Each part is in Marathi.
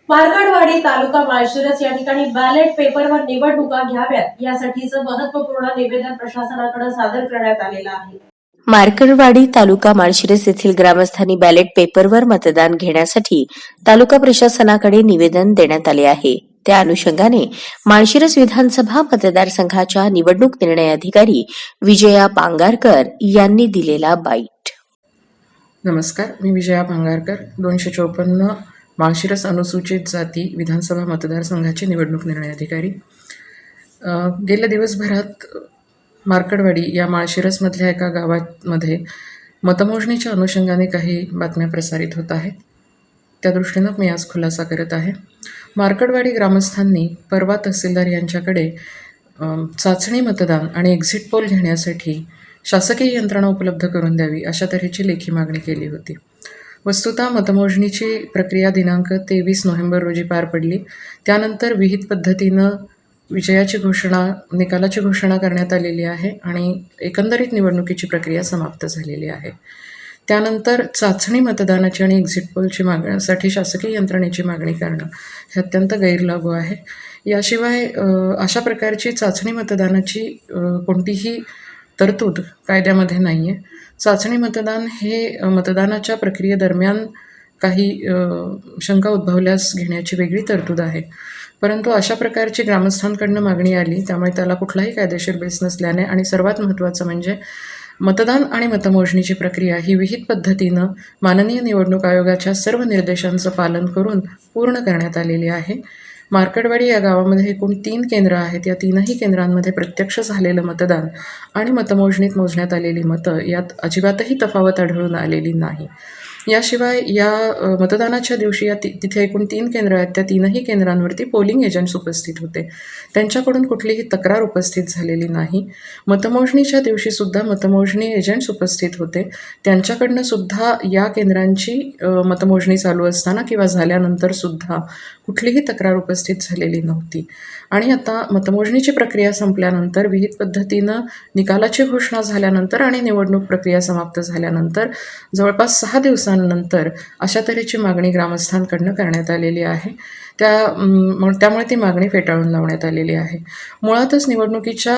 मार्कडवाडी तालुका माळशिरस या ठिकाणी बॅलेट पेपरवर निवडणुका घ्याव्यात यासाठीचं महत्त्वपूर्ण निवेदन प्रशासनाकडे सादर करण्यात आलेलं आहे। मार्कडवाडी तालुका माळशिरस येथील ग्रामस्थांनी बॅलेट पेपरवर मतदान घेण्यासाठी तालुका प्रशासनाकडे निवेदन देण्यात आले आहे। त्या अनुषंगाने माळशिरस विधानसभा मतदारसंघाच्या निवडणूक निर्णय अधिकारी विजया पांगारकर यांनी दिलेला बाईट। नमस्कार, मी विजया पांगारकर, 254 माळशिरस अनुसूचित जाती विधानसभा मतदारसंघाचे निवडणूक निर्णय अधिकारी। गेल्या दिवसभरात मार्कडवाडी या माळशिरसमधल्या एका गावामध्ये मतमोजणीच्या अनुषंगाने काही बातम्या प्रसारित होत आहेत। त्या दृष्टीनं मी आज खुलासा करत आहे। मार्कडवाडी ग्रामस्थांनी परवा तहसीलदार यांच्याकडे चाचणी मतदान आणि एक्झिट पोल घेण्यासाठी शासकीय यंत्रणा उपलब्ध करून द्यावी अशा तऱ्हेची लेखी मागणी केली होती। वस्तुतः मतमोजणीची प्रक्रिया दिनांक 23 नोव्हेंबर रोजी पार पडली। त्यानंतर विहित पद्धतीनं निकालाची घोषणा करण्यात आलेली आहे आणि एकंदरीत निवडणुकीची प्रक्रिया समाप्त झालेली आहे। त्यानंतर चाचणी मतदानाची आणि एक्झिट पोलची मागण्यासाठी शासकीय यंत्रणेची मागणी करणं हे अत्यंत गैरलागू आहे। याशिवाय अशा प्रकारची चाचणी मतदानाची कोणतीही तरतूद कायद्यामध्ये नाही आहे। चाचणी मतदान हे मतदानाच्या प्रक्रियेदरम्यान काही शंका उद्भवल्यास घेण्याची वेगळी तरतूद आहे, परंतु अशा प्रकारची ग्रामस्थांकडनं मागणी आली, त्यामुळे त्याला कुठलाही कायदेशीर बेस नसल्याने आणि सर्वात महत्त्वाचं म्हणजे मतदान आणि मतमोजणीची प्रक्रिया ही विहित पद्धतीनं माननीय निवडणूक आयोगाच्या सर्व निर्देशांचं पालन करून पूर्ण करण्यात आलेली आहे। मार्कडवाडी या गावामध्ये एकूण 3 केंद्र आहेत। या 3ही केंद्रांमध्ये प्रत्यक्ष झालेलं मतदान आणि मतमोजणीत मोजण्यात आलेली मतं यात अजिबातही तफावत आढळून आलेली नाही। याशिवाय या मतदानाच्या दिवशी तिथे एकूण 3 केंद्र आहेत, त्या 3ही केंद्रांवरती पोलिंग एजंट्स उपस्थित होते, त्यांच्याकडून कुठलीही तक्रार उपस्थित झालेली नाही। मतमोजणीच्या दिवशीसुद्धा मतमोजणी एजंट्स उपस्थित होते, त्यांच्याकडनं सुद्धा या केंद्रांची मतमोजणी चालू असताना किंवा झाल्यानंतरसुद्धा कुठलीही तक्रार उपस्थित झालेली नव्हती। आणि आता मतमोजणीची प्रक्रिया संपल्यानंतर विहित पद्धतीनं निकालाची घोषणा झाल्यानंतर आणि निवडणूक प्रक्रिया समाप्त झाल्यानंतर जवळपास 6 दिवसांनंतर अशा तऱ्हेची मागणी ग्रामस्थांकडनं करण्यात आलेली आहे। त्यामुळे ती मागणी फेटाळून लावण्यात आलेली आहे। मुळातच निवडणुकीच्या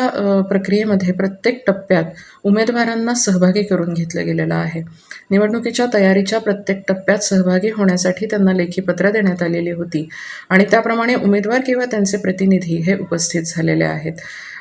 प्रक्रियेमध्ये प्रत्येक टप्प्यात उमेदवारांना सहभागी करून घेतलं गेलेलं आहे। निवडणुकीच्या तयारीच्या प्रत्येक टप्प्यात सहभागी होण्यासाठी त्यांना लेखी पत्र देण्यात आलेली होती आणि त्याप्रमाणे उमेदवार किंवा त्यांचे प्रतिनिधी हे उपस्थित झालेले आहेत।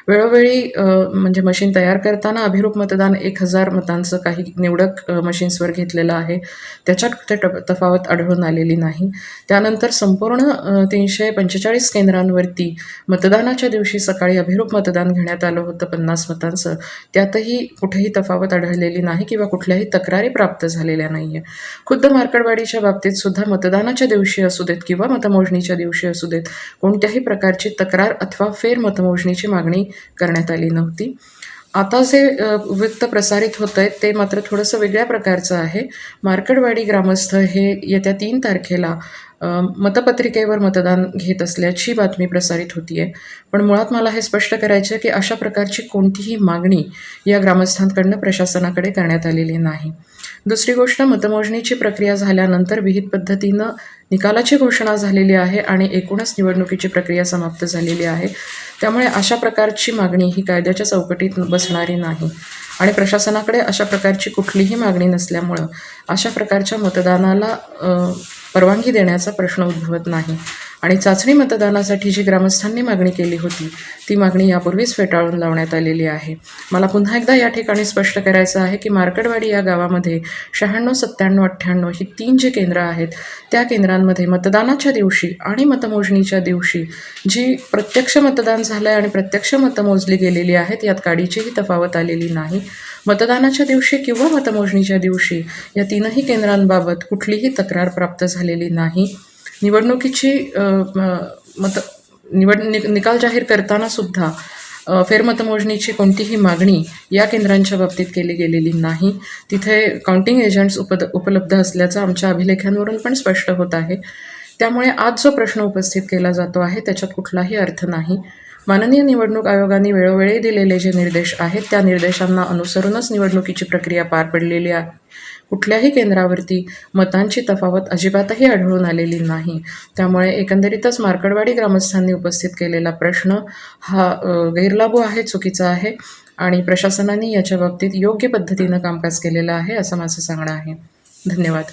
वेळोवेळी म्हणजे मशीन तयार करताना अभिरूप मतदान 1000 मतांचं काही निवडक मशीन्सवर घेतलेलं आहे, त्याच्यात ते तफावत आढळून आलेली नाही। त्यानंतर संपूर्ण 345 केंद्रांवरती मतदानाच्या दिवशी सकाळी अभिरूप मतदान घेण्यात आलं होतं 50 मतांचं, त्यातही कुठेही तफावत आढळलेली नाही किंवा कुठल्याही तक्रारी प्राप्त झालेल्या नाही आहे। खुद्द मार्कडवाडीच्या बाबतीत सुद्धा मतदानाच्या दिवशी असू देत किंवा मतमोजणीच्या दिवशी असू देत कोणत्याही प्रकारची तक्रार अथवा फेर मतमोजणीची मागणी करण्यात आली नव्हती। आता जे वृत्त प्रसारित होतं आहे ते मात्र थोडंसं वेगळ्या प्रकारचं आहे। मार्कडवाडी ग्रामस्थ हे येत्या 3 तारखेला मतपत्रिकेवर मतदान घेत असल्याची बातमी प्रसारित होती आहे, पण मुळात मला हे स्पष्ट करायचं आहे की अशा प्रकारची कोणतीही मागणी या ग्रामस्थांकडनं प्रशासनाकडे करण्यात आलेली नाही। दुसरी गोष्ट, मतमोजणीची प्रक्रिया झाल्यानंतर विहित पद्धतीनं निकालाची घोषणा झालेली आहे आणि एकूणच निवडणुकीची प्रक्रिया समाप्त झालेली आहे, त्यामुळे अशा प्रकारची मागणी ही कायद्याच्या चौकटीत बसणारी नाही आणि प्रशासनाकडे अशा प्रकारची कुठलीही मागणी नसल्यामुळं अशा प्रकारच्या मतदानाला परवानगी देण्याचा प्रश्न उद्भवत नाही आणि चाचणी मतदानासाठी जी ग्रामस्थांनी मागणी केली होती ती मागणी यापूर्वीच फेटाळून लावण्यात आलेली आहे। मला पुन्हा एकदा या ठिकाणी स्पष्ट करायचं आहे की मार्कडवाडी या गावामध्ये 96, 97, 98 ही 3 जी केंद्र आहेत त्या केंद्रांमध्ये मतदानाच्या दिवशी आणि मतमोजणीच्या दिवशी जी प्रत्यक्ष मतदान झालं आहे आणि प्रत्यक्ष मतं मोजली गेलेली आहेत, यात काडीचीही तफावत आलेली नाही। मतदानाच्या दिवशी किंवा मतमोजणीच्या दिवशी या 3ही केंद्रांबाबत कुठलीही तक्रार प्राप्त झालेली नाही। निवडणुकीची निकाल जाहीर करताना सुद्धा फेरमतमोजणीची कोणतीही मागणी या केंद्रांच्या बाबतीत केली गेलेली नाही। तिथे काउंटिंग एजंट्स उपलब्ध असल्याचं आमच्या अभिलेखांवरून पण स्पष्ट होत आहे, त्यामुळे आज जो प्रश्न उपस्थित केला जातो आहे त्याच्यात कुठलाही अर्थ नाही। माननीय निवडणूक आयोगाने वेळोवेळी दिलेले जे निर्देश आहेत त्या निर्देशांना अनुसरूनच निवडणुकीची प्रक्रिया पार पडलेली आहे, कुठल्याही केंद्रावरती मतांची तफावत अजिबातही आढळून आलेली नाही. त्यामुळे एकंदरीतच मार्कडवाडी ग्रामस्थांनी उपस्थित केलेला प्रश्न हा गैरलाभू आहे, चुकीचा आहे आणि प्रशासनाने याच्या बाबतीत योग्य पद्धतीनं कामकाज केलेलं आहे असं माझं सांगणं आहे. धन्यवाद.